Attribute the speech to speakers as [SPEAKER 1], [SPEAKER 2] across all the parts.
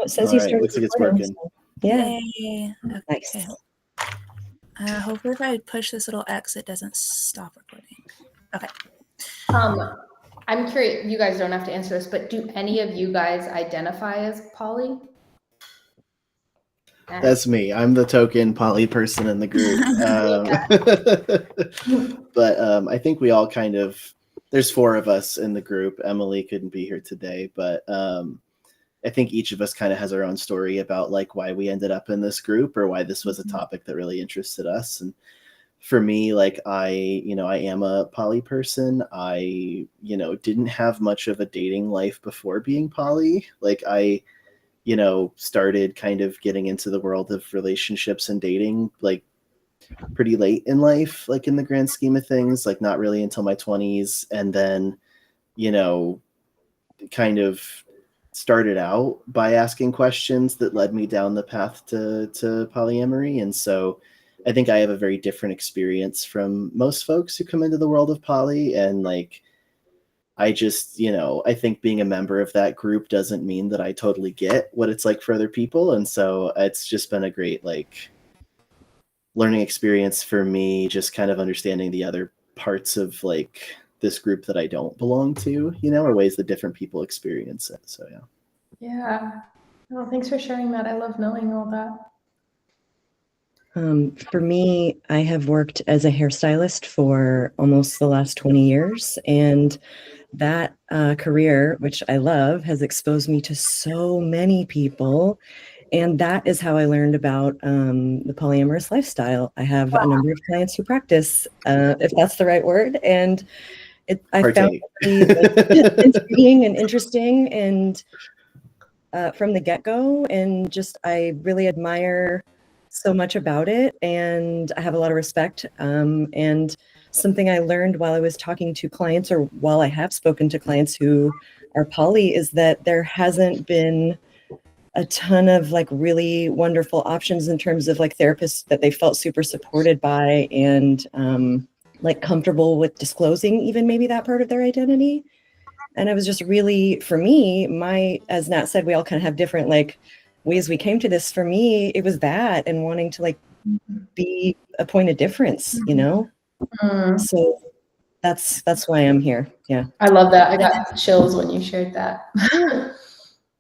[SPEAKER 1] it says
[SPEAKER 2] All
[SPEAKER 1] you
[SPEAKER 2] right,
[SPEAKER 1] started
[SPEAKER 2] looks like it's
[SPEAKER 1] recording,
[SPEAKER 2] working.
[SPEAKER 1] so, yeah.
[SPEAKER 3] Yay.
[SPEAKER 1] Nice.
[SPEAKER 3] Okay. Hopefully if I push this little X, it doesn't stop recording. Okay.
[SPEAKER 4] I'm curious, you guys don't have to answer this, but do any of you guys identify as poly?
[SPEAKER 2] That's me. I'm the token poly person in the group. But I think we all kind of, there's 4 of us in the group. Emily couldn't be here today, but I think each of us kind of has our own story about like why we ended up in this group or why this was a topic that really interested us. And for me, like I am a poly person. I, didn't have much of a dating life before being poly. Like I, started kind of getting into the world of relationships and dating like pretty late in life, like in the grand scheme of things, like not really until my 20s. And then, kind of started out by asking questions that led me down the path to polyamory. And so I think I have a very different experience from most folks who come into the world of poly. And like, I just, I think being a member of that group doesn't mean that I totally get what it's like for other people. And so it's just been a great, like, learning experience for me, just kind of understanding the other parts of like this group that I don't belong to, or ways that different people experience it. So, yeah.
[SPEAKER 4] Yeah. Well, thanks for sharing that. I love knowing all that.
[SPEAKER 1] For me, I have worked as a hairstylist for almost the last 20 years, and that career, which I love, has exposed me to so many people, and that is how I learned about the polyamorous lifestyle. I have a number of clients who practice, if that's the right word, and I found it intriguing and interesting, and from the get-go, and just I really admire so much about it, and I have a lot of respect. And something I learned while I was talking to clients, or while I have spoken to clients who are poly, is that there hasn't been a ton of like really wonderful options in terms of like therapists that they felt super supported by and like comfortable with disclosing even maybe that part of their identity. And I was just really, for me, as Nat said, we all kind of have different like ways we came to this. For me, it was that, and wanting to like be a point of difference, So that's why I'm here. Yeah.
[SPEAKER 4] I love that. I got chills when you shared that.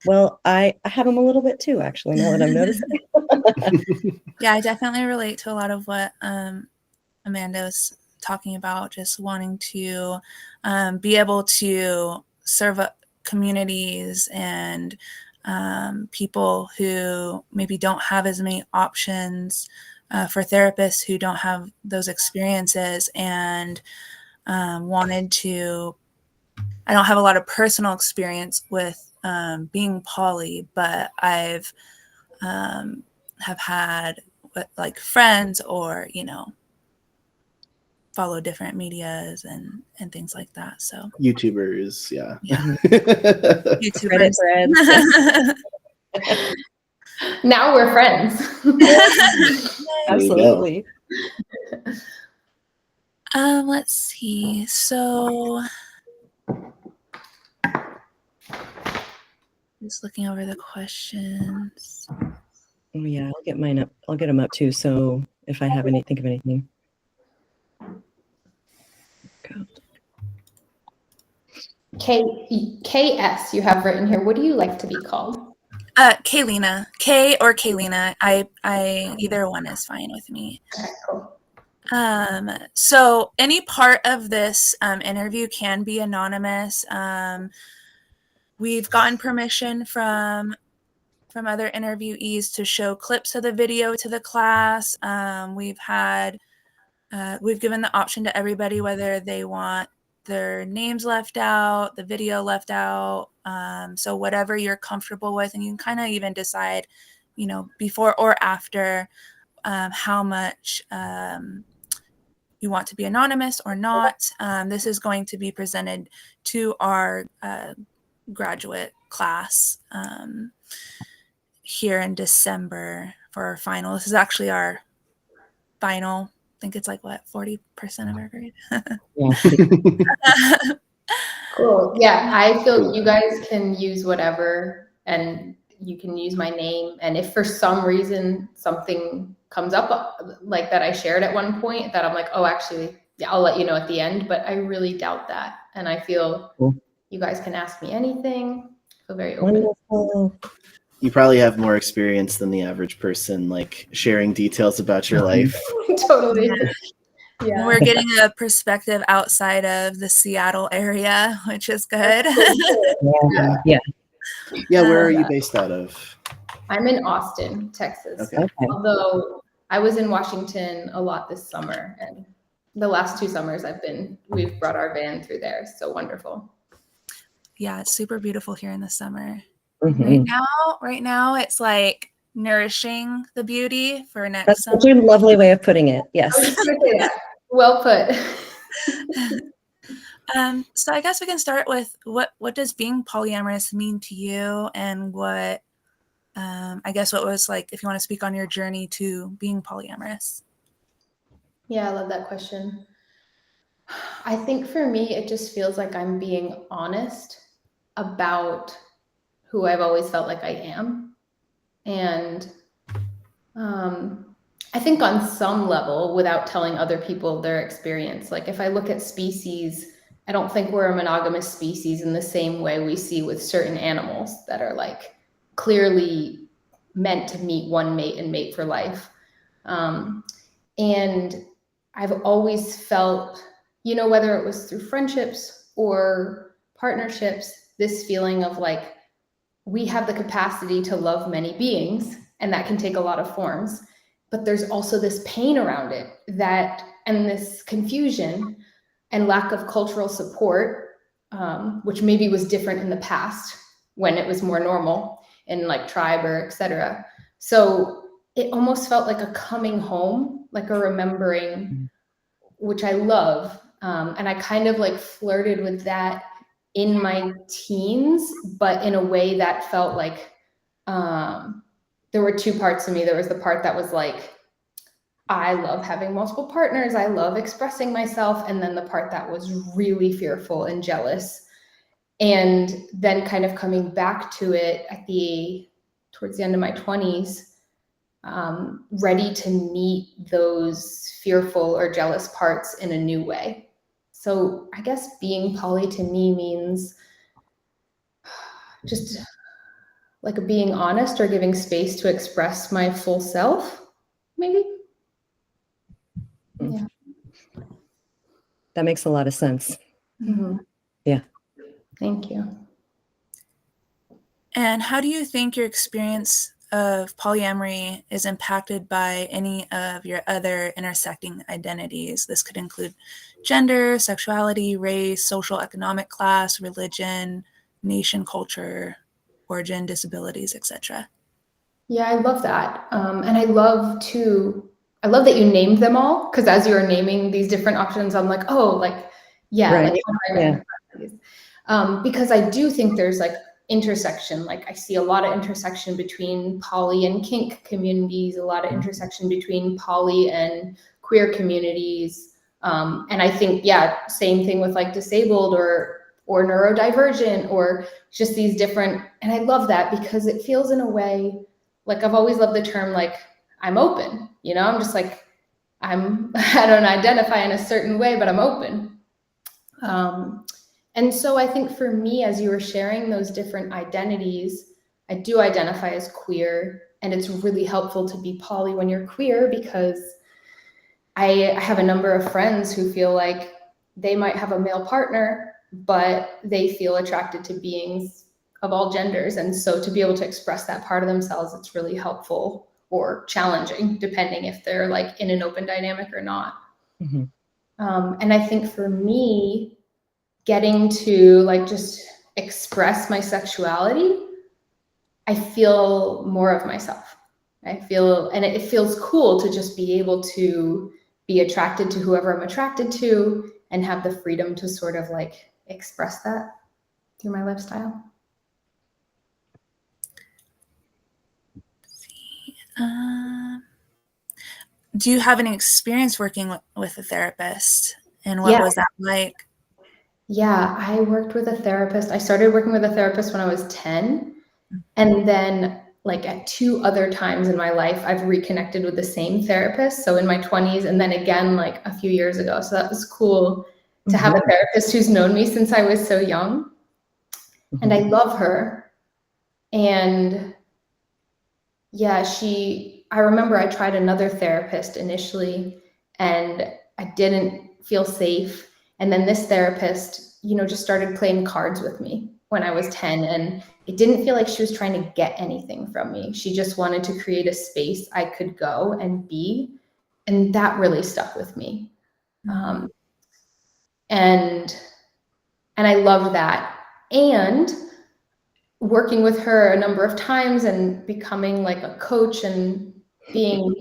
[SPEAKER 1] Well, I have them a little bit too, actually, now that I'm noticing.
[SPEAKER 3] Yeah, I definitely relate to a lot of what Amanda was talking about, just wanting to be able to serve communities and people who maybe don't have as many options, for therapists who don't have those experiences, and wanted to, I don't have a lot of personal experience with being poly, but I've have had like friends or, follow different medias and things like that. So
[SPEAKER 2] YouTubers, yeah.
[SPEAKER 3] YouTubers.
[SPEAKER 4] Now we're friends.
[SPEAKER 1] Absolutely.
[SPEAKER 3] Let's see. So just looking over the questions.
[SPEAKER 1] Oh yeah, I'll get mine up. I'll get them up too. So if I have think of anything.
[SPEAKER 4] KS, you have written here. What do you like to be called?
[SPEAKER 3] Kaylina. Kay or Kaylina. I either one is fine with me.
[SPEAKER 4] Okay, cool.
[SPEAKER 3] So any part of this interview can be anonymous. We've gotten permission from other interviewees to show clips of the video to the class. We've given the option to everybody whether they want their names left out, the video left out. So whatever you're comfortable with, and you can kind of even decide, before or after, how much you want to be anonymous or not. This is going to be presented to our graduate class here in December for our final. This is actually our final. I think it's like 40% of our grade.
[SPEAKER 4] Cool. Yeah, I feel you guys can use whatever, and you can use my name. And if for some reason something comes up like that I shared at one point that I'm like, oh, actually, yeah, I'll let you know at the end, but I really doubt that. And I feel you guys can ask me anything. I feel very open.
[SPEAKER 1] Wonderful.
[SPEAKER 2] You probably have more experience than the average person, like sharing details about your life.
[SPEAKER 4] Totally. Yeah.
[SPEAKER 3] We're getting a perspective outside of the Seattle area, which is good.
[SPEAKER 1] Yeah.
[SPEAKER 2] Yeah, where are you based out of?
[SPEAKER 4] I'm in Austin, Texas.
[SPEAKER 2] Okay.
[SPEAKER 4] Although I was in Washington a lot this summer, and the last 2 summers we've brought our van through there. So wonderful.
[SPEAKER 3] Yeah, it's super beautiful here in the summer.
[SPEAKER 1] Mhm.
[SPEAKER 3] Right now it's like nourishing the beauty for next
[SPEAKER 1] That's
[SPEAKER 3] summer.
[SPEAKER 1] such a lovely way of putting it. Yes.
[SPEAKER 4] I was just gonna say that. Well put.
[SPEAKER 3] So I guess we can start with what does being polyamorous mean to you, and what I guess what was like, if you want to speak on your journey to being polyamorous.
[SPEAKER 4] Yeah, I love that question. I think for me, it just feels like I'm being honest about who I've always felt like I am. And I think on some level, without telling other people their experience, like if I look at species, I don't think we're a monogamous species in the same way we see with certain animals that are like clearly meant to meet one mate and mate for life. And I've always felt, whether it was through friendships or partnerships, this feeling of like, we have the capacity to love many beings, and that can take a lot of forms. But there's also this pain around it and this confusion and lack of cultural support, which maybe was different in the past when it was more normal in like tribe or etc. So it almost felt like a coming home, like a remembering, which I love. And I kind of like flirted with that in my teens, but in a way that felt like there were 2 parts to me. There was the part that was like, I love having multiple partners. I love expressing myself. And then the part that was really fearful and jealous. And then kind of coming back to it towards the end of my 20s, ready to meet those fearful or jealous parts in a new way. So I guess being poly to me means just like being honest or giving space to express my full self, maybe. Yeah.
[SPEAKER 1] That makes a lot of sense.
[SPEAKER 4] Mm-hmm.
[SPEAKER 1] Yeah.
[SPEAKER 4] Thank you.
[SPEAKER 3] And how do you think your experience of polyamory is impacted by any of your other intersecting identities? This could include gender, sexuality, race, social, economic class, religion, nation, culture, origin, disabilities, etc.
[SPEAKER 4] Yeah, I love that. And I love that you named them all, because as you were naming these different options, I'm like, oh, like, yeah,
[SPEAKER 1] Right.
[SPEAKER 4] like, how do I identify these? Because I do think there's like intersection. Like I see a lot of intersection between poly and kink communities, a lot of intersection between poly and queer communities. And I think, yeah, same thing with like disabled or neurodivergent, or just these different, and I love that because it feels in a way, like I've always loved the term, like I'm open, I'm just like, I don't identify in a certain way, but I'm open. And so I think for me, as you were sharing those different identities, I do identify as queer, and it's really helpful to be poly when you're queer, because I have a number of friends who feel like they might have a male partner, but they feel attracted to beings of all genders. And so to be able to express that part of themselves, it's really helpful or challenging, depending if they're like in an open dynamic or not.
[SPEAKER 1] Mm-hmm.
[SPEAKER 4] And I think for me, getting to like just express my sexuality, I feel more of myself. And it feels cool to just be able to be attracted to whoever I'm attracted to and have the freedom to sort of like express that through my lifestyle.
[SPEAKER 3] Do you have any experience working with a therapist, and what was that like?
[SPEAKER 4] Yeah, I worked with a therapist. I started working with a therapist when I was 10, And then like at 2 other times in my life, I've reconnected with the same therapist. So in my 20s and then again, like a few years ago. So that was cool to have a therapist who's known me since I was so young. And I love her. And yeah, I remember I tried another therapist initially and I didn't feel safe. And then this therapist, you know, just started playing cards with me when I was 10. And it didn't feel like she was trying to get anything from me. She just wanted to create a space I could go and be. And that really stuck with me. And I love that. And working with her a number of times and becoming like a coach and being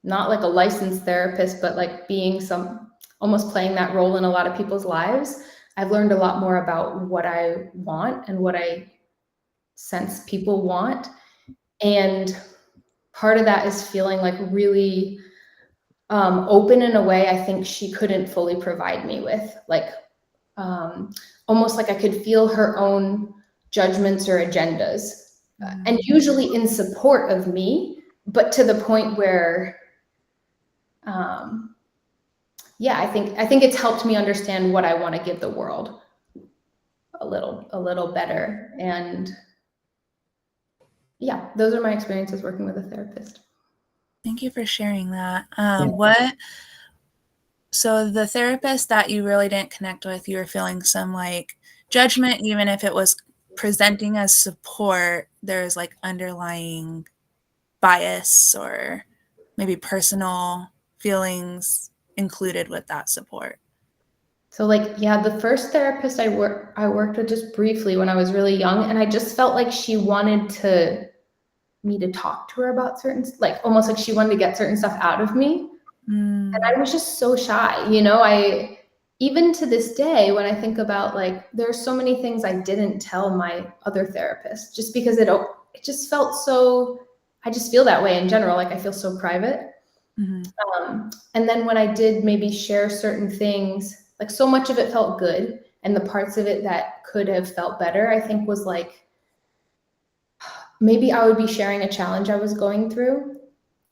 [SPEAKER 4] not like a licensed therapist, but like being almost playing that role in a lot of people's lives, I've learned a lot more about what I want and what I sense people want. And part of that is feeling like really open in a way I think she couldn't fully provide me with, like almost like I could feel her own judgments or agendas, and usually in support of me, but to the point where, yeah, I think it's helped me understand what I want to give the world a little better. And yeah, those are my experiences working with a therapist.
[SPEAKER 3] Thank you for sharing that. So the therapist that you really didn't connect with, you were feeling some like judgment, even if it was presenting as support, there's like underlying bias or maybe personal feelings included with that support.
[SPEAKER 4] So like, yeah, the first therapist I worked with just briefly when I was really young, and I just felt like she wanted me to talk to her about like almost like she wanted to get certain stuff out of me. And I was just so shy, you know. Even to this day, when I think about like, there's so many things I didn't tell my other therapist just because it just felt so, I just feel that way in general. Like I feel so private. And then when I did maybe share certain things, like so much of it felt good. And the parts of it that could have felt better, I think was like, maybe I would be sharing a challenge I was going through.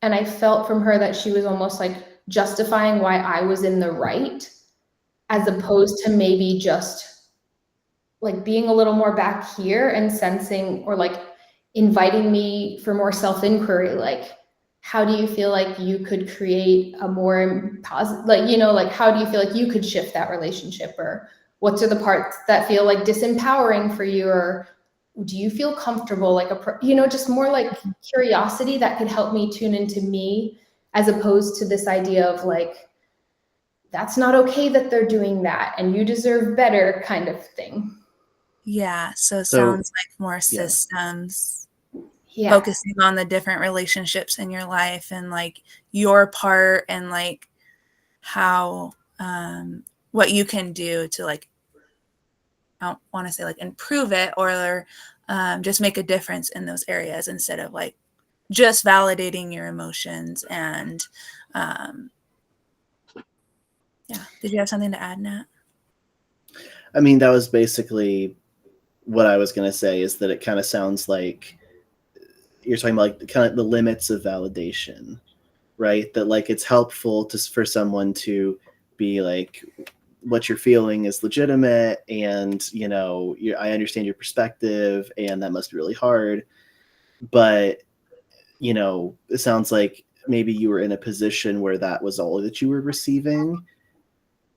[SPEAKER 4] And I felt from her that she was almost like justifying why I was in the right, as opposed to maybe just like being a little more back here and sensing or like inviting me for more self-inquiry. Like, how do you feel like you could create a more positive, like, you know, like, how do you feel like you could shift that relationship? Or what are the parts that feel like disempowering for you? Or do you feel comfortable? Like, just more like curiosity that could help me tune into me, as opposed to this idea of like, that's not okay that they're doing that and you deserve better kind of thing.
[SPEAKER 3] Yeah. So it sounds like more systems, focusing on the different relationships in your life and like your part and like how, what you can do to like, I don't want to say like improve it or just make a difference in those areas instead of like just validating your emotions. And did you have something to add, Nat?
[SPEAKER 2] I mean, that was basically what I was going to say, is that it kind of sounds like you're talking about like kind of the limits of validation, right? That like it's helpful for someone to be like, what you're feeling is legitimate, and you know, I understand your perspective, and that must be really hard. But you know, it sounds like maybe you were in a position where that was all that you were receiving,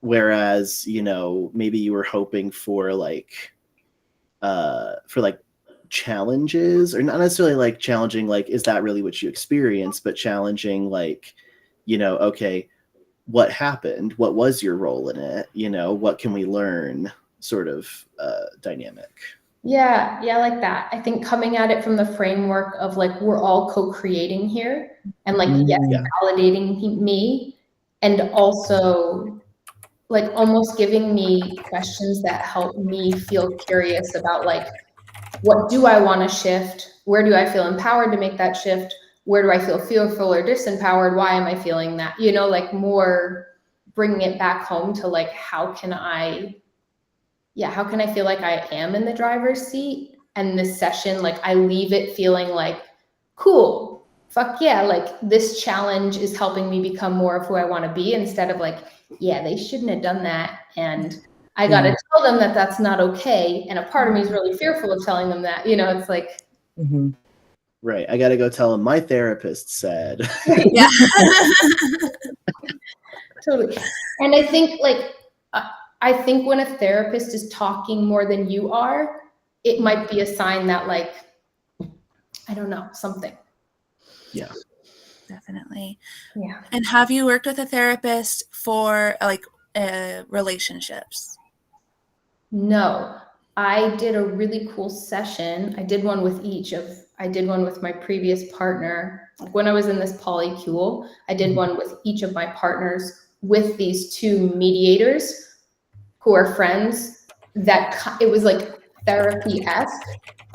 [SPEAKER 2] whereas you know, maybe you were hoping for like challenges, or not necessarily like challenging, like, is that really what you experienced, but challenging, like, you know, okay, what happened? What was your role in it? You know, what can we learn, sort of dynamic.
[SPEAKER 4] Yeah, like that. I think coming at it from the framework of like, we're all co-creating here, and like, validating me, and also like almost giving me questions that help me feel curious about like, what do I want to shift? Where do I feel empowered to make that shift? Where do I feel fearful or disempowered? Why am I feeling that? You know, like more bringing it back home to like, how can I feel like I am in the driver's seat, and this session, like I leave it feeling like, cool, fuck yeah, like this challenge is helping me become more of who I want to be, instead of like, yeah, they shouldn't have done that, and I got to tell them that that's not okay. And a part of me is really fearful of telling them that, it's like,
[SPEAKER 2] right. I got to go tell them my therapist said.
[SPEAKER 3] Yeah.
[SPEAKER 4] Totally. And I think when a therapist is talking more than you are, it might be a sign that, like, I don't know, something.
[SPEAKER 2] Yeah.
[SPEAKER 3] Definitely.
[SPEAKER 4] Yeah.
[SPEAKER 3] And have you worked with a therapist for like relationships?
[SPEAKER 4] No, I did a really cool session. I did one with my previous partner. Like when I was in this polycule, I did one with each of my partners with these two mediators who are friends. That it was like therapy-esque,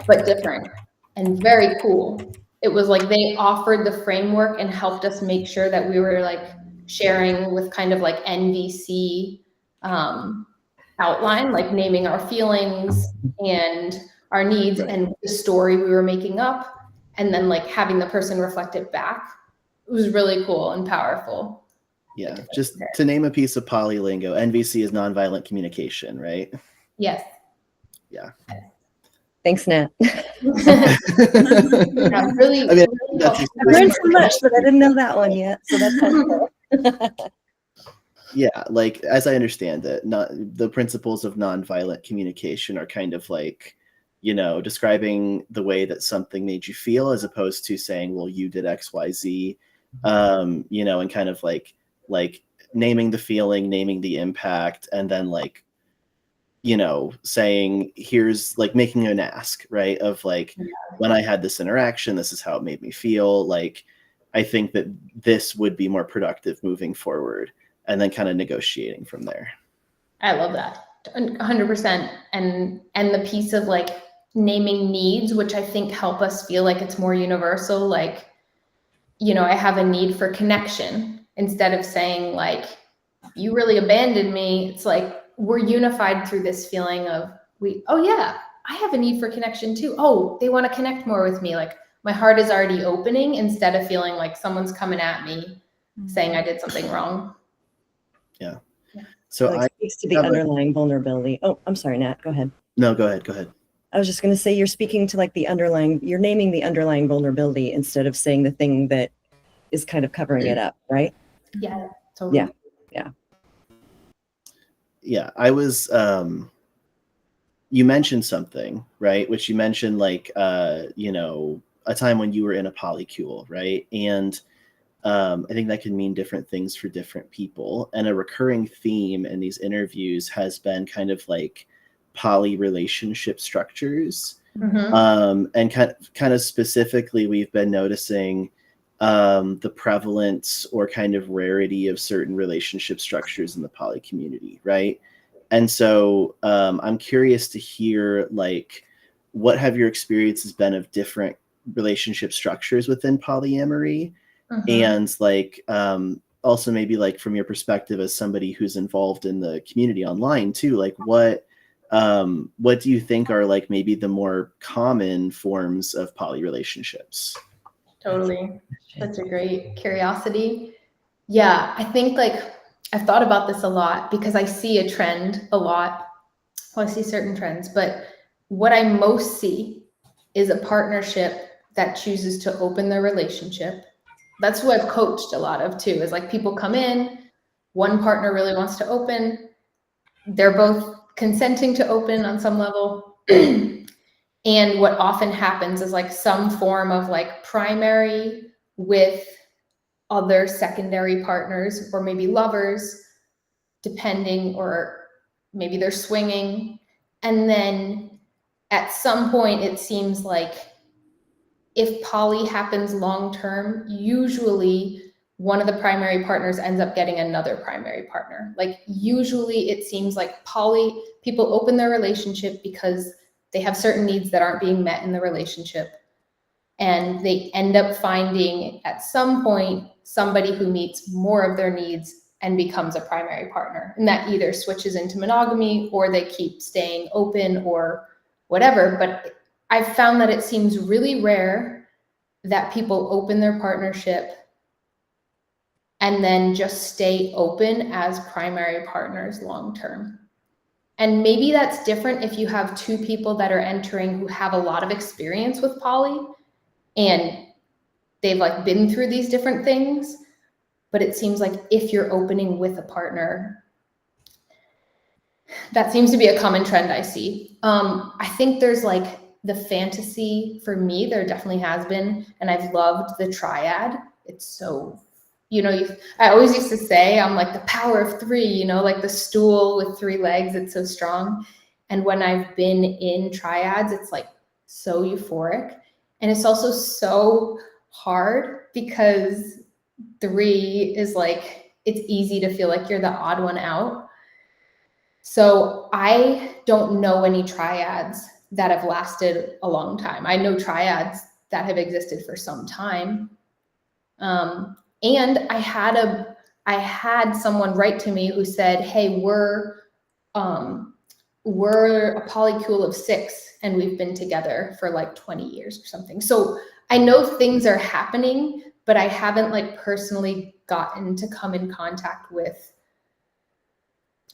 [SPEAKER 4] but different and very cool. It was like they offered the framework and helped us make sure that we were like sharing with kind of like NVC outline, like naming our feelings and our needs and the story we were making up, and then like having the person reflect it back. It was really cool and powerful.
[SPEAKER 2] Yeah, just to name a piece of polylingo, NVC is nonviolent communication, right?
[SPEAKER 4] Yes.
[SPEAKER 2] Yeah.
[SPEAKER 1] Thanks, Nat.
[SPEAKER 4] Yeah, really,
[SPEAKER 2] I mean,
[SPEAKER 4] really
[SPEAKER 2] that's
[SPEAKER 4] helpful.
[SPEAKER 1] I learned so much, but I didn't know that one yet. So that's helpful.
[SPEAKER 2] Yeah, like as I understand it, not the principles of nonviolent communication are kind of like, describing the way that something made you feel, as opposed to saying, well, you did X, Y, Z, and kind of like naming the feeling, naming the impact, and then like, saying, here's like making an ask, right? Of like, when I had this interaction, this is how it made me feel. Like, I think that this would be more productive moving forward, and then kind of negotiating from there. I
[SPEAKER 4] love that. 100%. And the piece of like naming needs, which I think help us feel like it's more universal. Like, I have a need for connection, instead of saying like, you really abandoned me. It's like, we're unified through this feeling of oh yeah, I have a need for connection too. Oh, they want to connect more with me. Like my heart is already opening, instead of feeling like someone's coming at me saying I did something wrong.
[SPEAKER 2] Yeah. So
[SPEAKER 1] it speaks to the underlying vulnerability. Oh, I'm sorry, Nat, go ahead.
[SPEAKER 2] No, go ahead.
[SPEAKER 1] I was just going to say, you're speaking to like you're naming the underlying vulnerability instead of saying the thing that is kind of covering it up, right?
[SPEAKER 4] Yeah, totally.
[SPEAKER 2] Yeah, I was, you mentioned something, right? Which you mentioned like, a time when you were in a polycule, right? And I think that can mean different things for different people. And a recurring theme in these interviews has been kind of like poly relationship structures. And kind of specifically, we've been noticing the prevalence or kind of rarity of certain relationship structures in the poly community, right? And so I'm curious to hear, like, what have your experiences been of different relationship structures within polyamory? And like also maybe like from your perspective as somebody who's involved in the community online too, like what do you think are like maybe the more common forms of poly relationships?
[SPEAKER 4] Totally. That's a great curiosity. Yeah, I think like I've thought about this a lot because I see a trend a lot. Well, I see certain trends, but what I most see is a partnership that chooses to open their relationship. That's who I've coached a lot of too, is like people come in, one partner really wants to open, they're both consenting to open on some level. And what often happens is like some form of like primary with other secondary partners, or maybe lovers, depending, or maybe they're swinging. And then at some point, it seems like if poly happens long-term, usually one of the primary partners ends up getting another primary partner. Like usually it seems like poly people open their relationship because they have certain needs that aren't being met in the relationship. And they end up finding at some point somebody who meets more of their needs and becomes a primary partner. And that either switches into monogamy or they keep staying open or whatever. But I've found that it seems really rare that people open their partnership and then just stay open as primary partners long term. And maybe that's different if you have two people that are entering who have a lot of experience with poly and they've like been through these different things. But it seems like if you're opening with a partner, that seems to be a common trend I see. I think there's like the fantasy for me, there definitely has been, and I've loved the triad. It's so, I always used to say, I'm like the power of three, like the stool with three legs, it's so strong. And when I've been in triads, it's like so euphoric. And it's also so hard because three is like, it's easy to feel like you're the odd one out. So I don't know any triads that have lasted a long time. I know triads that have existed for some time. And I had someone write to me who said, hey, we're a polycule of 6 and we've been together for like 20 years or something. So I know things are happening, but I haven't like personally gotten to come in contact with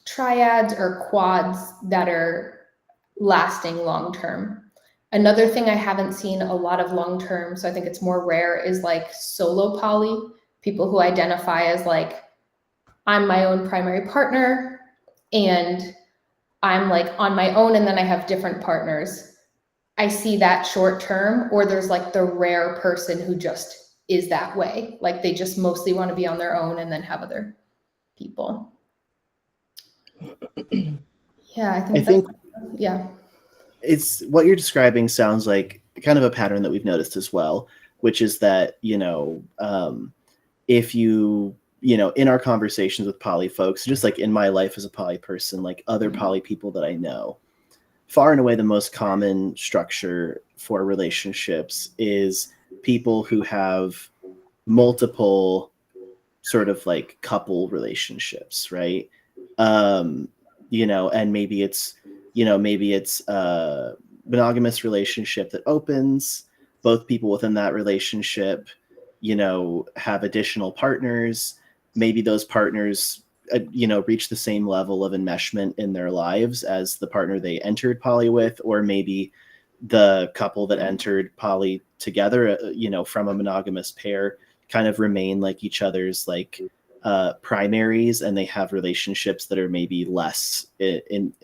[SPEAKER 4] triads or quads that are lasting long term. Another thing I haven't seen a lot of long term, so I think it's more rare, is like solo poly, people who identify as like, I'm my own primary partner and I'm like on my own and then I have different partners. I see that short term, or there's like the rare person who just is that way. Like they just mostly want to be on their own and then have other people. Yeah, I think yeah.
[SPEAKER 2] It's what you're describing sounds like kind of a pattern that we've noticed as well, which is that, if you, in our conversations with poly folks, just like in my life as a poly person, like other poly people that I know, far and away the most common structure for relationships is people who have multiple sort of like couple relationships, right? And maybe it's a monogamous relationship that opens, both people within that relationship, have additional partners. Maybe those partners, reach the same level of enmeshment in their lives as the partner they entered poly with, or maybe the couple that entered poly together, from a monogamous pair kind of remain like each other's like primaries, and they have relationships that are maybe less in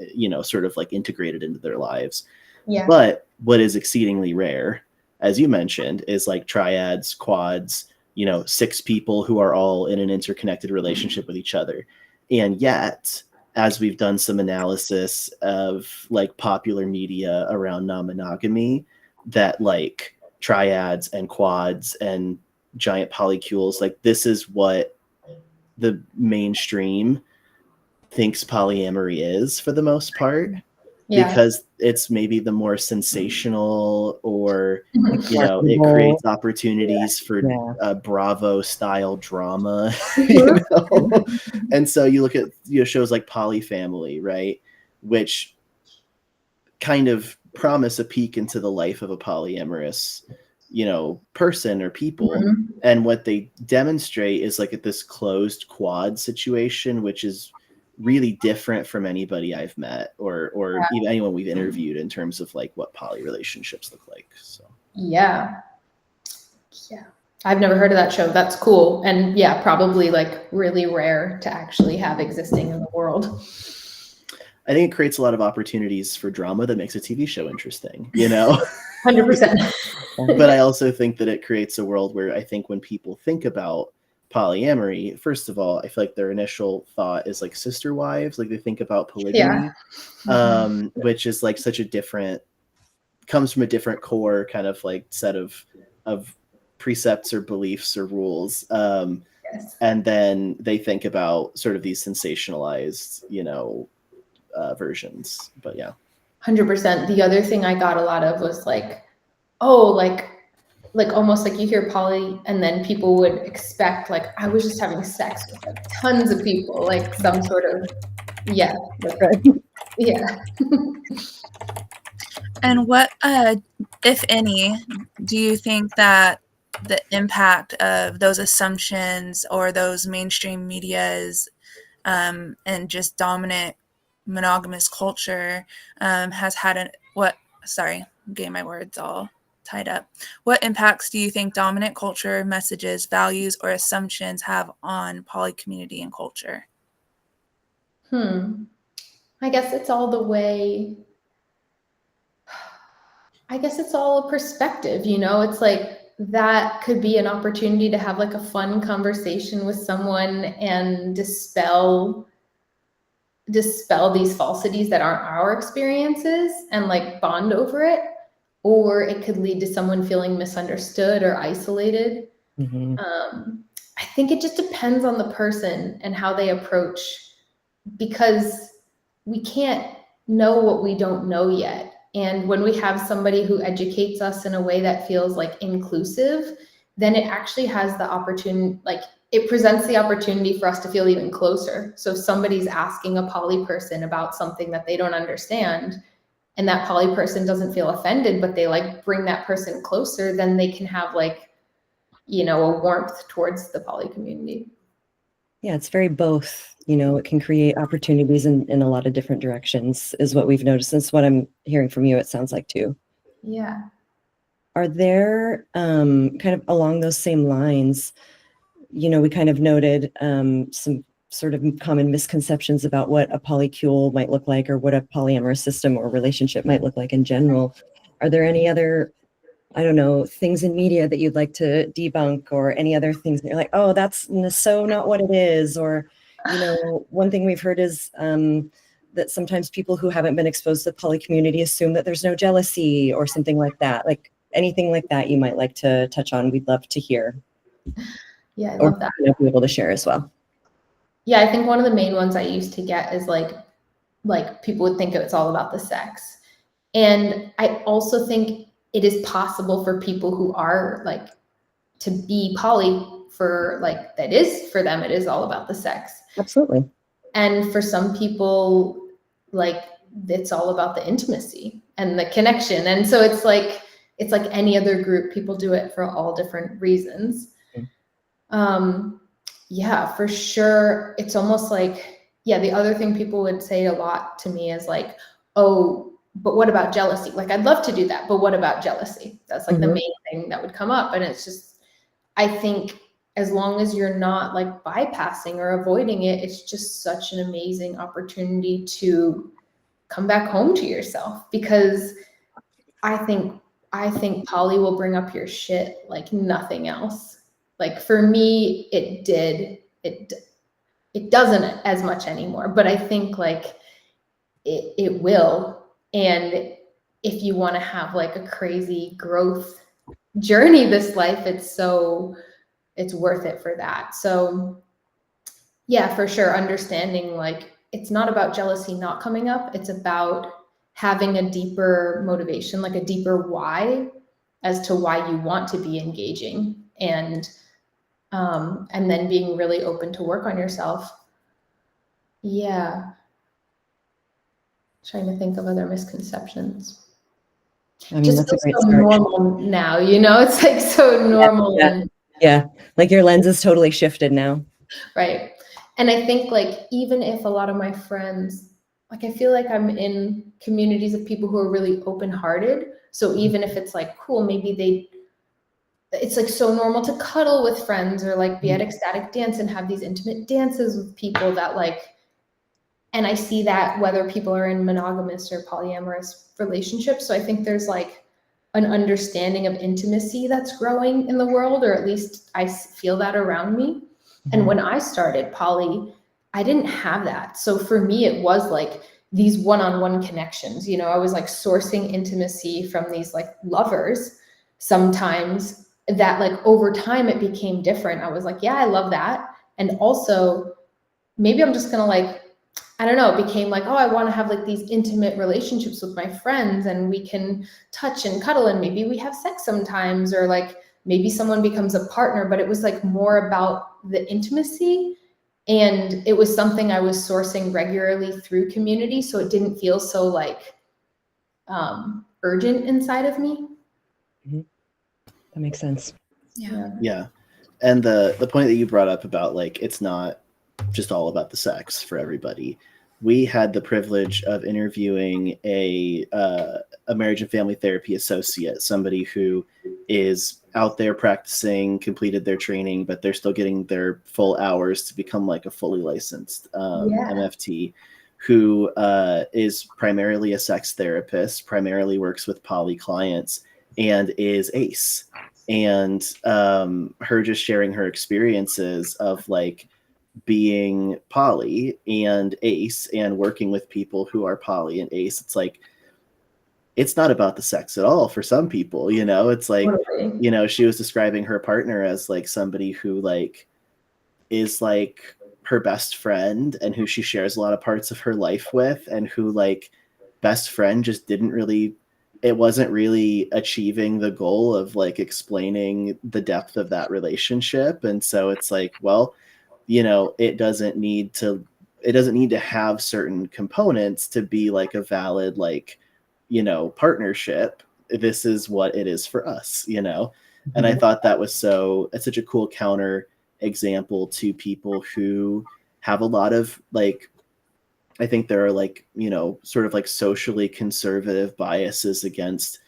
[SPEAKER 2] sort of like integrated into their lives.
[SPEAKER 4] Yeah.
[SPEAKER 2] But what is exceedingly rare, as you mentioned, is like triads, quads, 6 people who are all in an interconnected relationship with each other. And yet, as we've done some analysis of like popular media around non-monogamy, that like triads and quads and giant polycules, like this is what the mainstream thinks polyamory is for the most part. Yeah. Because it's maybe the more sensational, or it creates opportunities for Bravo style drama. And so you look at shows like Polyfamily, right, which kind of promise a peek into the life of a polyamorous person or people. And what they demonstrate is like this closed quad situation, which is really different from anybody I've met or even anyone we've interviewed in terms of like what poly relationships look like. So yeah,
[SPEAKER 4] I've never heard of that show. That's cool. And yeah, probably like really rare to actually have existing in the world.
[SPEAKER 2] I think it creates a lot of opportunities for drama that makes a TV show interesting,
[SPEAKER 4] 100%.
[SPEAKER 2] But I also think that it creates a world where I think when people think about polyamory, first of all, I feel like their initial thought is like sister wives, like they think about polygamy, which is like comes from a different core kind of like set of precepts or beliefs or rules. And then they think about sort of these sensationalized, versions. But yeah.
[SPEAKER 4] 100%. The other thing I got a lot of was like, oh, like almost like you hear poly and then people would expect like, I was just having sex with like tons of people, like some sort of, yeah.
[SPEAKER 3] And what, if any, do you think that the impact of those assumptions or those mainstream medias and just dominant monogamous culture has had sorry, I'm getting my words all tied up. What impacts do you think dominant culture, messages, values, or assumptions have on poly community and culture?
[SPEAKER 4] I guess it's all the way. I guess it's all a perspective, you know, it's like that could be an opportunity to have like a fun conversation with someone and dispel these falsities that aren't our experiences and like bond over it. Or it could lead to someone feeling misunderstood or isolated.
[SPEAKER 1] Mm-hmm.
[SPEAKER 4] I think it just depends on the person and how they approach, because we can't know what we don't know yet. And when we have somebody who educates us in a way that feels like inclusive, then it actually has the opportunity, like it presents the opportunity for us to feel even closer. So if somebody's asking a poly person about something that they don't understand, and that poly person doesn't feel offended, but they like bring that person closer, then they can have like, you know, a warmth towards the poly community.
[SPEAKER 1] Yeah, it's very both. You know, it can create opportunities in a lot of different directions, is what we've noticed. That's what I'm hearing from you, it sounds like too.
[SPEAKER 4] Yeah.
[SPEAKER 1] Are there kind of along those same lines, you know, we kind of noted some sort of common misconceptions about what a polycule might look like, or what a polyamorous system or relationship might look like in general. Are there any other, I don't know, things in media that you'd like to debunk, or any other things that you're like, oh, that's so not what it is? Or, you know, one thing we've heard is that sometimes people who haven't been exposed to the poly community assume that there's no jealousy or something like that. Like anything like that you might like to touch on, we'd love to hear.
[SPEAKER 4] Yeah, I
[SPEAKER 1] Or
[SPEAKER 4] love that.
[SPEAKER 1] be able to share as well.
[SPEAKER 4] Yeah, I think one of the main ones I used to get is like people would think it's all about the sex. And I also think it is possible for people who are like to be poly for like, that is for them, it is all about the sex.
[SPEAKER 1] Absolutely.
[SPEAKER 4] And for some people, like it's all about the intimacy and the connection. And so it's like any other group, people do it for all different reasons. Yeah, for sure. It's almost like, yeah, the other thing people would say a lot to me is like, oh, but what about jealousy? Like, I'd love to do that, but what about jealousy? That's like the main thing that would come up. And it's just, I think as long as you're not like bypassing or avoiding it, it's just such an amazing opportunity to come back home to yourself, because I think poly will bring up your shit like nothing else. Like for me, it did. It doesn't as much anymore, but I think like it will. And if you want to have like a crazy growth journey this life, it's worth it for that. So yeah, for sure, understanding like it's not about jealousy not coming up, it's about having a deeper motivation, like a deeper why as to why you want to be engaging, and then being really open to work on yourself. Yeah. Trying to think of other misconceptions.
[SPEAKER 1] I mean,
[SPEAKER 4] Just
[SPEAKER 1] that's a great
[SPEAKER 4] so
[SPEAKER 1] start.
[SPEAKER 4] normal now, you know, it's like so normal.
[SPEAKER 1] Yeah. Like your lens is totally shifted now.
[SPEAKER 4] Right. And I think like, even if a lot of my friends, like I feel like I'm in communities of people who are really open-hearted. So even if it's like, cool, maybe it's like so normal to cuddle with friends or like be at ecstatic dance and have these intimate dances with people that like, and I see that whether people are in monogamous or polyamorous relationships. So I think there's like an understanding of intimacy that's growing in the world, or at least I feel that around me. And when I started poly, I didn't have that. So for me, it was like these one-on-one connections, you know, I was like sourcing intimacy from these like lovers sometimes, that like over time it became different. I was like, yeah, I love that. And also maybe I'm just gonna like, I don't know, it became like, oh, I want to have like these intimate relationships with my friends, and we can touch and cuddle, and maybe we have sex sometimes, or like maybe someone becomes a partner. But it was like more about the intimacy, and it was something I was sourcing regularly through community, so it didn't feel so like urgent inside of me.
[SPEAKER 1] That makes sense.
[SPEAKER 2] Yeah. And the point that you brought up about like it's not just all about the sex for everybody. We had the privilege of interviewing a marriage and family therapy associate, somebody who is out there practicing, completed their training, but they're still getting their full hours to become like a fully licensed MFT, who is primarily a sex therapist, primarily works with poly clients, and is ace. And her just sharing her experiences of like being poly and ace and working with people who are poly and ace. It's like, it's not about the sex at all for some people, you know. It's like, you know, she was describing her partner as like somebody who like is like her best friend and who she shares a lot of parts of her life with, and who like best friend just didn't really, it wasn't really achieving the goal of like explaining the depth of that relationship. And so it's like, well, you know, it doesn't need to have certain components to be like a valid, like, you know, partnership. This is what it is for us, you know? And I thought that was it's such a cool counter example to people who have a lot of like, I think there are like, you know, sort of like socially conservative biases against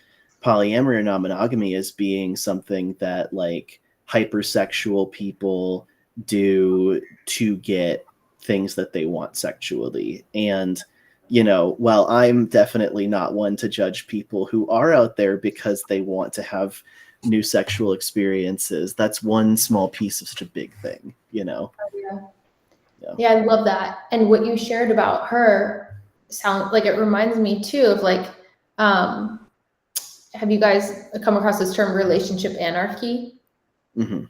[SPEAKER 2] polyamory or non-monogamy as being something that like hypersexual people do to get things that they want sexually. And, you know, while I'm definitely not one to judge people who are out there because they want to have new sexual experiences, that's one small piece of such a big thing, you know?
[SPEAKER 4] Yeah, I love that. And what you shared about her sound like, it reminds me too of like, have you guys come across this term relationship anarchy?
[SPEAKER 2] Mm-hmm.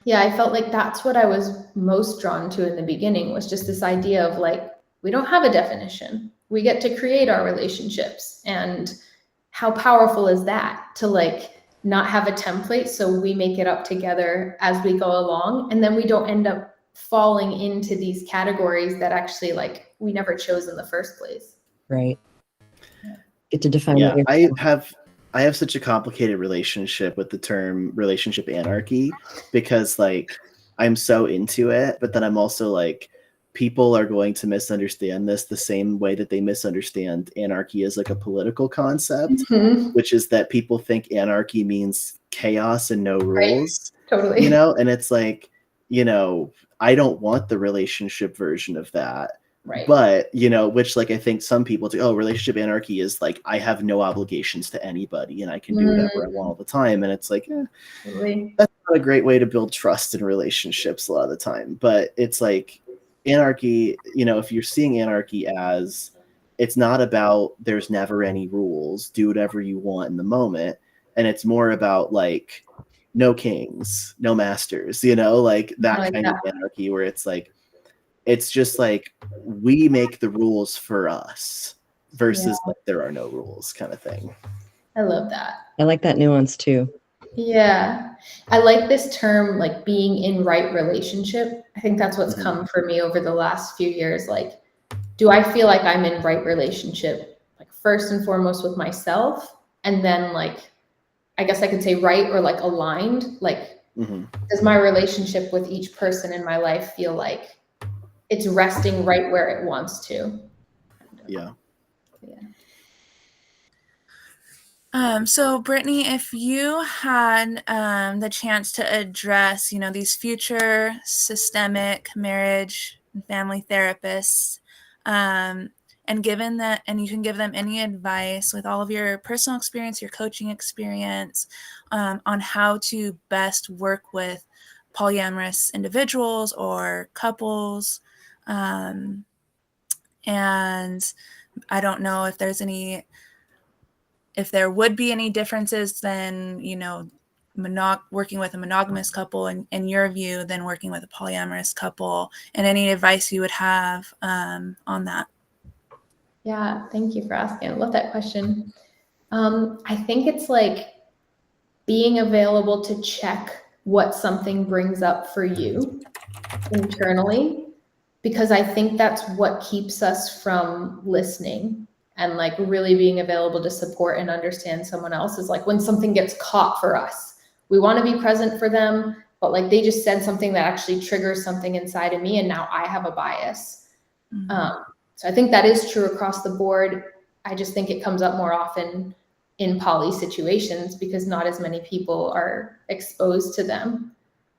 [SPEAKER 4] Yeah, I felt like that's what I was most drawn to in the beginning, was just this idea of like, we don't have a definition. We get to create our relationships. And how powerful is that to like not have a template, so we make it up together as we go along, and then we don't end up falling into these categories that actually like we never chose in the first place.
[SPEAKER 1] Right. Get to define.
[SPEAKER 2] Yeah, I have such a complicated relationship with the term relationship anarchy, because like I'm so into it, but then I'm also like, people are going to misunderstand this the same way that they misunderstand anarchy as like a political concept, which is that people think anarchy means chaos and no rules.
[SPEAKER 4] Right. Totally.
[SPEAKER 2] You know, and it's like, you know, I don't want the relationship version of that.
[SPEAKER 4] Right.
[SPEAKER 2] But, you know, which like I think some people do, oh, relationship anarchy is like I have no obligations to anybody and I can do whatever I want all the time. And it's like,
[SPEAKER 4] Totally.
[SPEAKER 2] that's not a great way to build trust in relationships a lot of the time. But it's like anarchy, you know, if you're seeing anarchy as it's not about there's never any rules, do whatever you want in the moment. And it's more about like no kings, no masters, you know, like that kind of anarchy where it's like, it's just like we make the rules for us versus like there are no rules kind of thing.
[SPEAKER 4] I love that.
[SPEAKER 1] I like that nuance too.
[SPEAKER 4] Yeah. I like this term, like being in right relationship. I think that's what's come for me over the last few years. Like, do I feel like I'm in right relationship, like first and foremost with myself? And then like, I guess I could say right or like aligned. Like, does my relationship with each person in my life feel like it's resting right where it wants to?
[SPEAKER 2] Yeah.
[SPEAKER 3] So Brittany, if you had the chance to address, you know, these future systemic marriage and family therapists, and given that, and you can give them any advice with all of your personal experience, your coaching experience, on how to best work with polyamorous individuals or couples, and I don't know if there's any, if there would be any differences than, you know, working with a monogamous couple in your view than working with a polyamorous couple, and any advice you would have on that.
[SPEAKER 4] Yeah, thank you for asking. I love that question. I think it's like being available to check what something brings up for you internally, because I think that's what keeps us from listening and like really being available to support and understand someone else is like when something gets caught for us, we want to be present for them, but like they just said something that actually triggers something inside of me, and now I have a bias. So I think that is true across the board. I just think it comes up more often in poly situations because not as many people are exposed to them.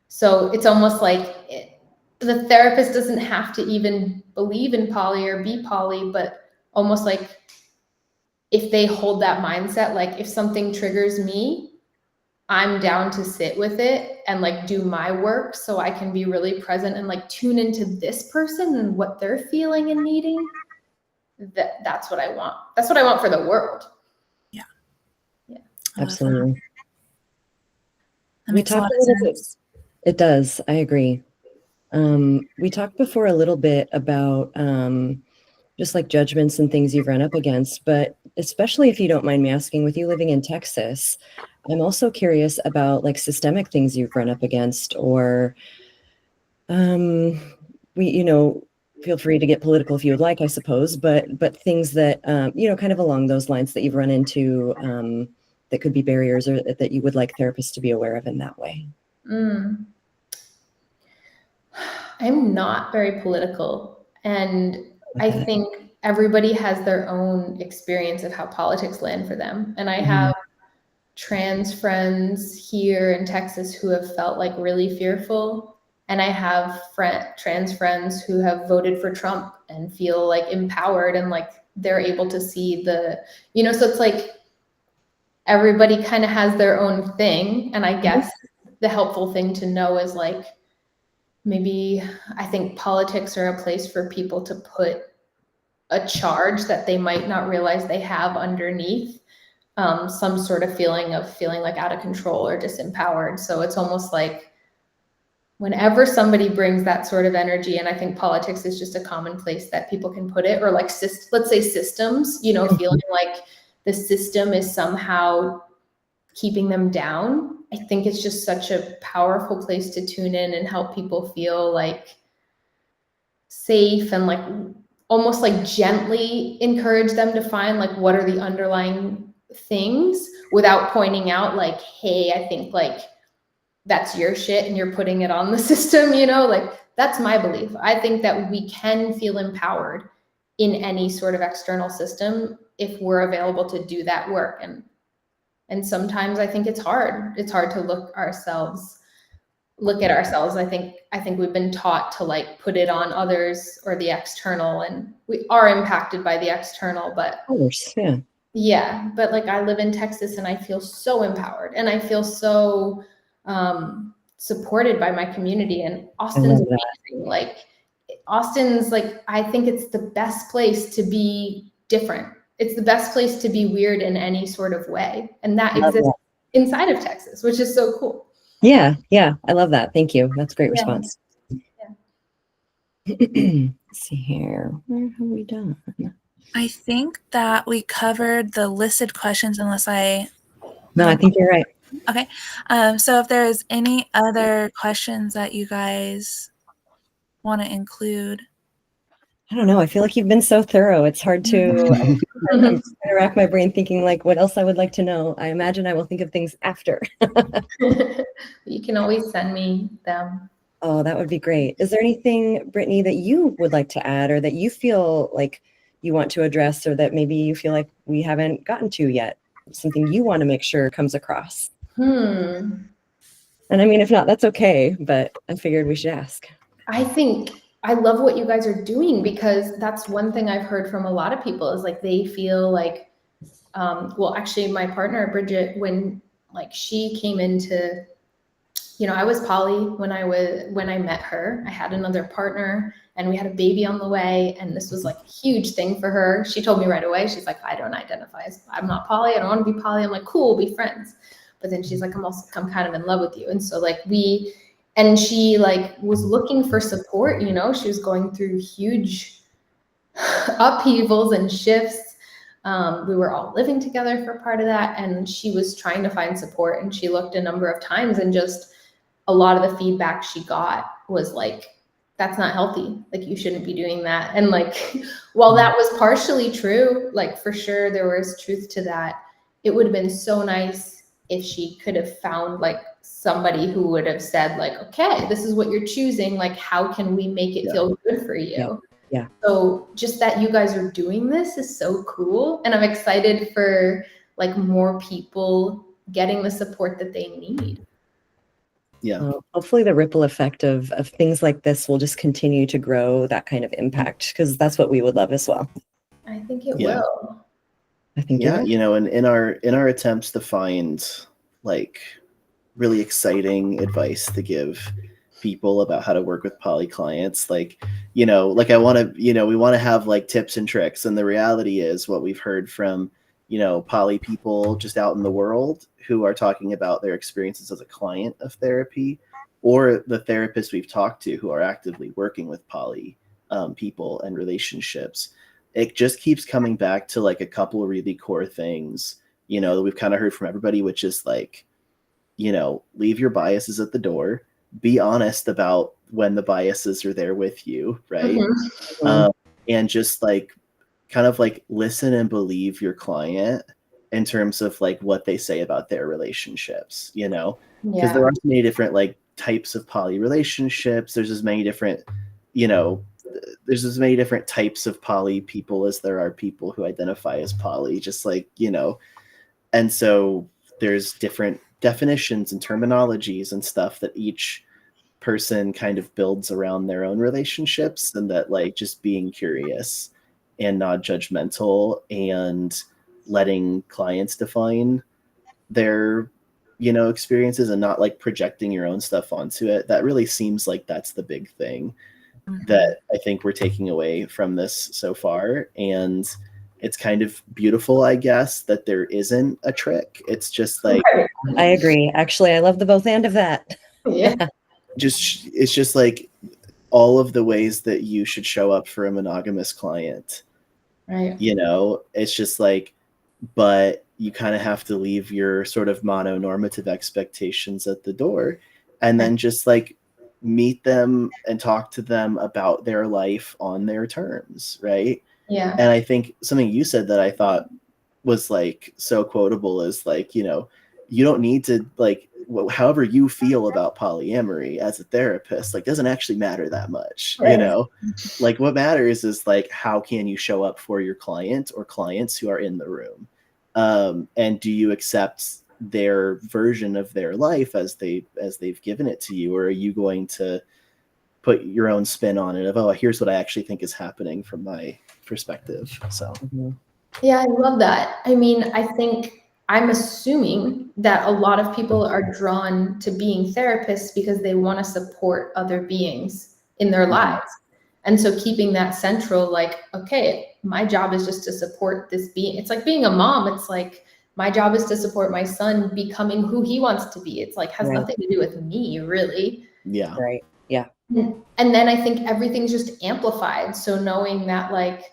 [SPEAKER 4] So it's almost like the therapist doesn't have to even believe in poly or be poly, but almost like if they hold that mindset, like if something triggers me, I'm down to sit with it and like do my work so I can be really present and like tune into this person and what they're feeling and needing. That's what I want. That's what I want for the world.
[SPEAKER 3] Yeah.
[SPEAKER 4] Yeah.
[SPEAKER 1] Absolutely.
[SPEAKER 3] That
[SPEAKER 1] We
[SPEAKER 3] makes a
[SPEAKER 1] talked
[SPEAKER 3] lot
[SPEAKER 1] a
[SPEAKER 3] of
[SPEAKER 1] little bit.
[SPEAKER 3] sense.
[SPEAKER 1] It does. I agree. We talked before a little bit about just like judgments and things you've run up against, but especially if you don't mind me asking, with you living in Texas, I'm also curious about like systemic things you've run up against, or feel free to get political if you would like, I suppose, but things that kind of along those lines that you've run into that could be barriers or that you would like therapists to be aware of in that way.
[SPEAKER 4] I'm not very political, and I think everybody has their own experience of how politics land for them. And I have trans friends here in Texas who have felt like really fearful. And I have trans friends who have voted for Trump and feel like empowered and like they're able to see so it's like everybody kind of has their own thing. And I guess the helpful thing to know is like, maybe I think politics are a place for people to put a charge that they might not realize they have underneath, some sort of feeling like out of control or disempowered. So it's almost like whenever somebody brings that sort of energy, and I think politics is just a common place that people can put it, or like let's say systems, feeling like the system is somehow keeping them down. I think it's just such a powerful place to tune in and help people feel like safe and like almost like gently encourage them to find like what are the underlying things without pointing out like, hey, I think like that's your shit and you're putting it on the system, like that's my belief. I think that we can feel empowered in any sort of external system if we're available to do that work. And sometimes I think it's hard. It's hard to look at ourselves. I think we've been taught to like put it on others or the external, and we are impacted by the external, but
[SPEAKER 1] of course, yeah.
[SPEAKER 4] Yeah, but like I live in Texas and I feel so empowered and I feel so supported by my community, and Austin's amazing. Like Austin's like, I think it's the best place to be different. It's the best place to be weird in any sort of way. And that exists inside of Texas, which is so cool.
[SPEAKER 1] Yeah. I love that. Thank you. That's a great response. Let's see here. Where have we done?
[SPEAKER 3] I think that we covered the listed questions
[SPEAKER 1] No, I think you're right.
[SPEAKER 3] Okay. So if there's any other questions that you guys want to include.
[SPEAKER 1] I don't know. I feel like you've been so thorough. It's hard to I'm trying to rack my brain thinking like what else I would like to know. I imagine I will think of things after.
[SPEAKER 4] You can always send me them.
[SPEAKER 1] Oh, that would be great. Is there anything, Brittany, that you would like to add or that you feel like you want to address, or that maybe you feel like we haven't gotten to yet? Something you want to make sure comes across? And I mean, if not, that's okay, but I figured we should ask.
[SPEAKER 4] I think I love what you guys are doing, because that's one thing I've heard from a lot of people is like they feel like, well, actually my partner, Bridget, when like she came into, I was poly when I met her. I had another partner and we had a baby on the way, and this was like a huge thing for her. She told me right away, she's like, I don't identify as, I'm not poly. I don't want to be poly. I'm like, cool, we'll be friends. But then she's like, I'm kind of in love with you. And so like and she like was looking for support, she was going through huge upheavals and shifts. We were all living together for part of that, and she was trying to find support, and she looked a number of times, and just a lot of the feedback she got was like, that's not healthy. Like, you shouldn't be doing that. And like, while that was partially true, like for sure there was truth to that, it would have been so nice if she could have found like somebody who would have said like, okay, this is what you're choosing. Like, how can we make it feel good for you?
[SPEAKER 1] Yeah.
[SPEAKER 4] So just that you guys are doing this is so cool. And I'm excited for like more people getting the support that they need.
[SPEAKER 2] Yeah.
[SPEAKER 1] Hopefully the ripple effect of things like this will just continue to grow that kind of impact, because that's what we would love as well.
[SPEAKER 4] I think it will.
[SPEAKER 1] I think
[SPEAKER 2] Yeah,
[SPEAKER 1] it will.
[SPEAKER 2] you know, and in our attempts to find like really exciting advice to give people about how to work with poly clients, like, you know, like I want to, you know, we want to have like tips and tricks, and the reality is what we've heard from, you know, poly people just out in the world who are talking about their experiences as a client of therapy, or the therapists we've talked to who are actively working with poly people and relationships. It just keeps coming back to like a couple of really core things, you know, that we've kind of heard from everybody, which is like, you know, leave your biases at the door, be honest about when the biases are there with you, right? And just like kind of like listen and believe your client in terms of like what they say about their relationships, you know, because there are so many different like types of poly relationships. There's as many different, you know, there's as many different types of poly people as there are people who identify as poly, just like, you know, and so there's different definitions and terminologies and stuff that each person kind of builds around their own relationships, and that like just being curious and not judgmental and letting clients define their, you know, experiences and not like projecting your own stuff onto it. That really seems like that's the big thing that I think we're taking away from this so far. And it's kind of beautiful, I guess, that there isn't a trick. It's just like,
[SPEAKER 1] I agree. Actually, I love the both end of that.
[SPEAKER 2] Just it's just like all of the ways that you should show up for a monogamous client.
[SPEAKER 4] Right.
[SPEAKER 2] You know, it's just like, but you kind of have to leave your sort of mononormative expectations at the door, and then just like meet them and talk to them about their life on their terms, right?
[SPEAKER 4] Yeah.
[SPEAKER 2] And I think something you said that I thought was like so quotable is like, you know, you don't need to like, however you feel about polyamory as a therapist, like doesn't actually matter that much, you know, like what matters is like, how can you show up for your client or clients who are in the room? And do you accept their version of their life as they've given it to you, or are you going to put your own spin on it of, oh, here's what I actually think is happening from my perspective? So
[SPEAKER 4] yeah, I love that. I mean, I think I'm assuming that a lot of people are drawn to being therapists because they want to support other beings in their lives. And so keeping that central, like, okay, my job is just to support this being. It's like being a mom. It's like, my job is to support my son becoming who he wants to be. It's like, has nothing to do with me, really.
[SPEAKER 2] Yeah.
[SPEAKER 1] Right. Yeah.
[SPEAKER 4] And then I think everything's just amplified. So knowing that like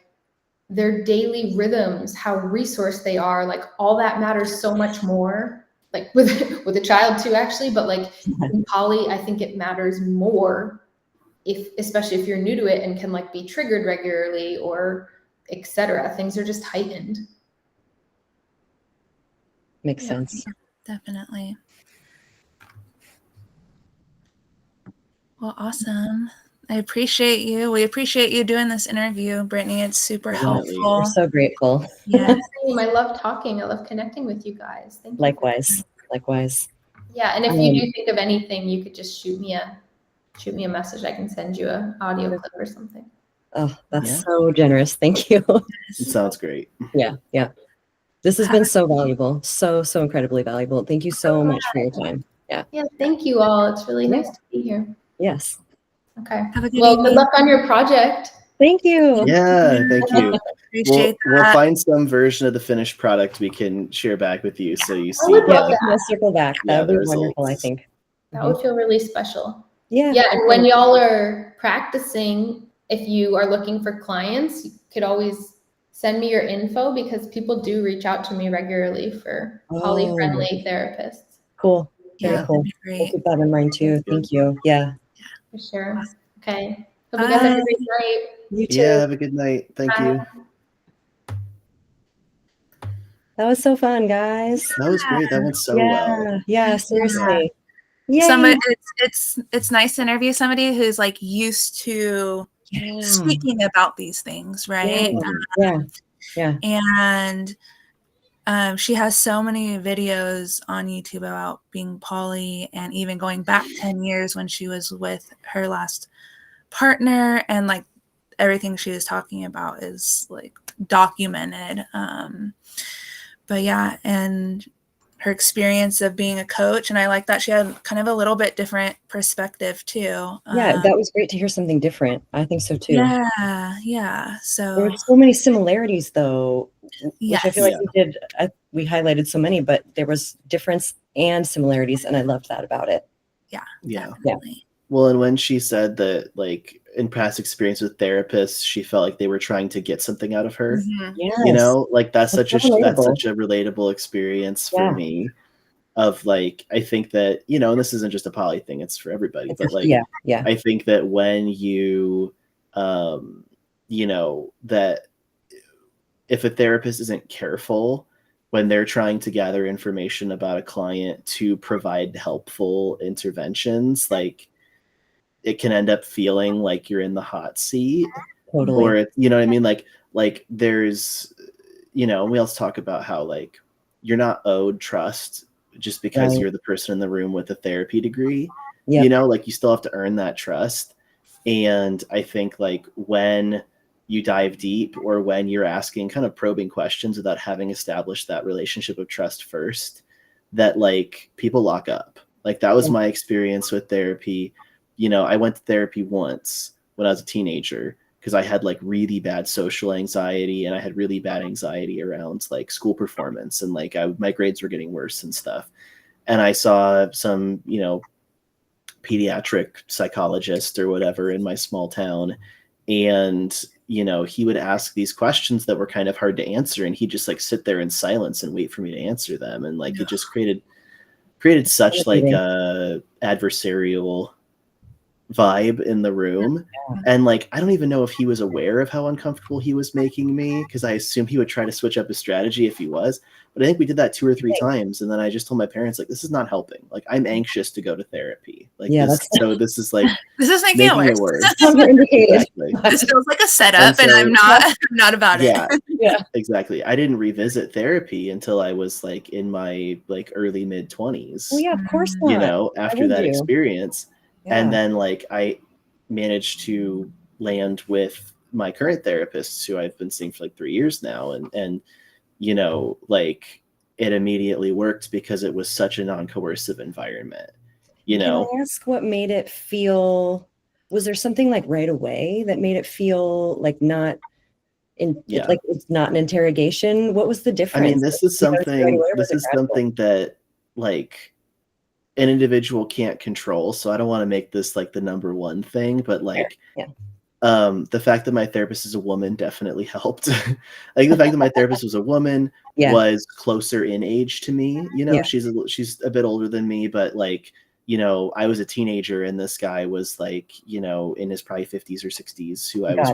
[SPEAKER 4] their daily rhythms, how resourced they are, like all that matters so much more, like with a child too, actually, but like in poly, I think it matters more especially if you're new to it and can like be triggered regularly or etc. Things are just heightened.
[SPEAKER 1] Makes sense.
[SPEAKER 3] Definitely. Well, awesome. I appreciate you. We appreciate you doing this interview, Brittany. It's super helpful.
[SPEAKER 1] We're so grateful.
[SPEAKER 3] Yeah.
[SPEAKER 4] I love talking. I love connecting with you guys. Thank you.
[SPEAKER 1] Likewise.
[SPEAKER 4] Yeah, and if you do think of anything, you could just shoot me a message. I can send you an audio clip or something.
[SPEAKER 1] Oh, that's so generous. Thank you.
[SPEAKER 2] It sounds great.
[SPEAKER 1] Yeah. This has been so valuable. So incredibly valuable. Thank you so much for your time. Yeah, thank
[SPEAKER 4] you all. It's really nice to be here.
[SPEAKER 1] Yes.
[SPEAKER 4] Okay.
[SPEAKER 3] Have a good
[SPEAKER 4] Well,
[SPEAKER 3] evening.
[SPEAKER 4] good luck on your project.
[SPEAKER 1] Thank you.
[SPEAKER 2] Yeah, thank you.
[SPEAKER 3] Appreciate
[SPEAKER 2] We'll
[SPEAKER 3] that.
[SPEAKER 2] find some version of the finished product we can share back with you, so you see.
[SPEAKER 4] would love that.
[SPEAKER 1] We'll circle back. That would be
[SPEAKER 2] the
[SPEAKER 1] wonderful, I
[SPEAKER 2] results.
[SPEAKER 1] think.
[SPEAKER 4] That would feel really special.
[SPEAKER 1] Yeah.
[SPEAKER 4] Yeah, and when y'all are practicing, if you are looking for clients, you could always send me your info, because people do reach out to me regularly for poly-friendly therapists.
[SPEAKER 1] Cool.
[SPEAKER 3] Yeah,
[SPEAKER 1] Very cool.
[SPEAKER 3] that'd be
[SPEAKER 1] We'll
[SPEAKER 3] great.
[SPEAKER 1] keep that in mind too. Thank you. Yeah.
[SPEAKER 4] For sure. Okay. Hope you guys have a great night.
[SPEAKER 1] You too.
[SPEAKER 2] Yeah, have a good night. Thank you.
[SPEAKER 1] That was so fun, guys.
[SPEAKER 2] That was great. That went so well.
[SPEAKER 1] Yeah, seriously.
[SPEAKER 3] Yeah.
[SPEAKER 1] Yay.
[SPEAKER 3] Somebody, it's nice to interview somebody who's like used to
[SPEAKER 1] Yeah.
[SPEAKER 3] speaking about these things, right?
[SPEAKER 1] Yeah.
[SPEAKER 3] And she has so many videos on YouTube about being poly, and even going back 10 years when she was with her last partner, and like everything she was talking about is like documented. But yeah, and her experience of being a coach, and I like that she had kind of a little bit different perspective too.
[SPEAKER 1] Yeah, that was great to hear something different. I think so too.
[SPEAKER 3] Yeah. So
[SPEAKER 1] there were so many similarities though, which I feel like
[SPEAKER 2] Yes.
[SPEAKER 1] we highlighted so many, but there was difference and similarities, and I loved that about it.
[SPEAKER 3] Yeah.
[SPEAKER 2] Definitely. Well, and when she said that, like, in past experience with therapists, she felt like they were trying to get something out of her.
[SPEAKER 1] Yes.
[SPEAKER 2] You know, like that's such a
[SPEAKER 1] relatable.
[SPEAKER 2] relatable experience for me. Of like, I think that, you know, and this isn't just a poly thing; it's for everybody. But like, I think that when you, you know, that if a therapist isn't careful when they're trying to gather information about a client to provide helpful interventions, like, it can end up feeling like you're in the hot seat.
[SPEAKER 1] Totally.
[SPEAKER 2] Or, you know what I mean? Like there's, you know, we also talk about how like you're not owed trust just because you're the person in the room with a therapy degree. You know, like you still have to earn that trust. And I think like when you dive deep, or when you're asking kind of probing questions without having established that relationship of trust first, that like people lock up. Like that was my experience with therapy. You know, I went to therapy once when I was a teenager because I had like really bad social anxiety, and I had really bad anxiety around like school performance, and like my grades were getting worse and stuff. And I saw some, you know, pediatric psychologist or whatever in my small town, and you know, he would ask these questions that were kind of hard to answer, and he'd just like sit there in silence and wait for me to answer them, and like it just created such like a adversarial vibe in the room. And like I don't even know if he was aware of how uncomfortable he was making me, because I assume he would try to switch up his strategy if he was. But I think we did that 2 or 3 times, and then I just told my parents, like, this is not helping. Like, I'm anxious to go to therapy. Like this is like
[SPEAKER 3] this is making it worse.
[SPEAKER 2] Exactly.
[SPEAKER 3] This feels like a setup, and I'm not about it.
[SPEAKER 1] Yeah,
[SPEAKER 2] exactly. I didn't revisit therapy until I was like in my like early mid 20s.
[SPEAKER 1] Well, yeah, of course not.
[SPEAKER 2] You know, after that experience. And then like I managed to land with my current therapist, who I've been seeing for like 3 years now. And you know, like it immediately worked because it was such a non-coercive environment. You know,
[SPEAKER 1] can I ask what made it feel, was there something like right away that made it feel like not like it's not an interrogation? What was the difference?
[SPEAKER 2] I mean, this is something that like an individual can't control. So I don't want to make this like the number one thing, but like, the fact that my therapist is a woman definitely helped. Like the fact that my therapist was a woman was closer in age to me. You know, she's a bit older than me, but like, you know, I was a teenager and this guy was like, you know, in his probably 50s or 60s, who I was